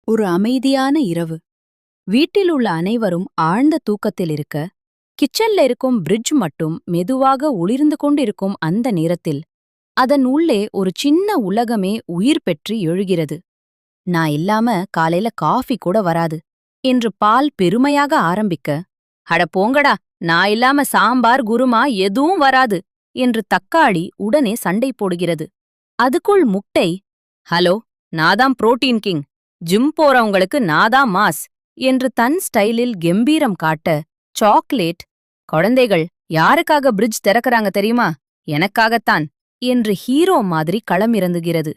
ஒரு அமைதியான இரவு. வீட்டில் உள்ள அனைவரும் ஆழ்ந்த தூக்கத்தில் இருக்க, கிச்சன்ல இருக்கும் பிரிட்ஜ் மட்டும் மெதுவாக ஒளிர்ந்து கொண்டிருக்கும் அந்த நேரத்தில், அதன் உள்ளே ஒரு சின்ன உலகமே உயிர் பெற்று எழுகிறது. நான் இல்லாம காலையில காஃபி கூட வராது என்று பால் பெருமையாக ஆரம்பிக்க, அட போங்கடா, நான் இல்லாம சாம்பார் குருமா எதுவும் வராது என்று தக்காளி உடனே சண்டை போடுகிறது. அதுக்குள் முட்டை, ஹலோ, நாதான் புரோட்டீன் கிங், ஜிம் போறவங்களுக்கு நாதான் மாஸ் என்று தன் ஸ்டைலில் கெம்பீரம் காட்ட, சாக்லேட், குழந்தைகள் யாருக்காக பிரிட்ஜ் திறக்கறாங்க தெரியுமா? எனக்காகத்தான் என்று ஹீரோ மாதிரி களமிறங்குகிறது.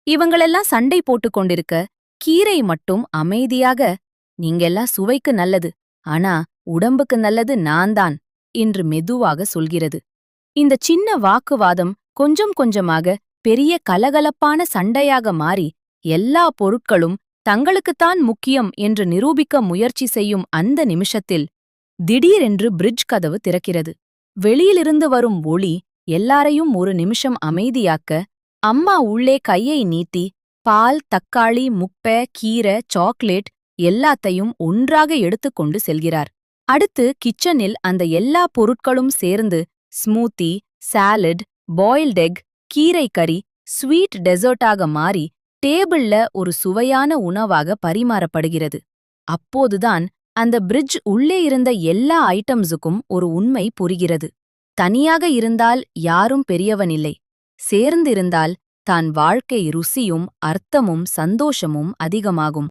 இவங்களெல்லாம் சண்டை போட்டுக் கொண்டிருக்க, கீரை மட்டும் அமைதியாக, நீங்கெல்லாம் சுவைக்கு நல்லது, ஆனா உடம்புக்கு நல்லது நான்தான் என்று மெதுவாக சொல்கிறது. இந்த சின்ன வாக்குவாதம் கொஞ்சம் கொஞ்சமாக பெரிய கலகலப்பான சண்டையாக மாறி, எல்லா பொருட்களும் தங்களுக்குத்தான் முக்கியம் என்று நிரூபிக்க முயற்சி செய்யும் அந்த நிமிஷத்தில், திடீரென்று பிரிட்ஜ் கதவு திறக்கிறது. வெளியிலிருந்து வரும் ஒளி எல்லாரையும் ஒரு நிமிஷம் அமைதியாக்க, அம்மா உள்ளே கையை நீட்டி, பால், தக்காளி, முட்டை, கீரை, சாக்லேட் எல்லாத்தையும் ஒன்றாக எடுத்துக்கொண்டு செல்கிறார். அடுத்து கிச்சனில் அந்த எல்லா பொருட்களும் சேர்ந்து ஸ்மூத்தி, சாலட், பாயில்ட் எக், கீரை கறி, ஸ்வீட் டெசர்ட்டாக மாறி டேபிள்ல ஒரு சுவையான உணவாக பரிமாறப்படுகிறது. அப்போதுதான் அந்த பிரிட்ஜ் உள்ளே இருந்த எல்லா ஐட்டம்ஸுக்கும் ஒரு உண்மை புரிகிறது. தனியாக இருந்தால் யாரும் பெரியவனில்லை, சேர்ந்திருந்தால் தான் வாழ்க்கை ருசியும் அர்த்தமும் சந்தோஷமும் அதிகமாகும்.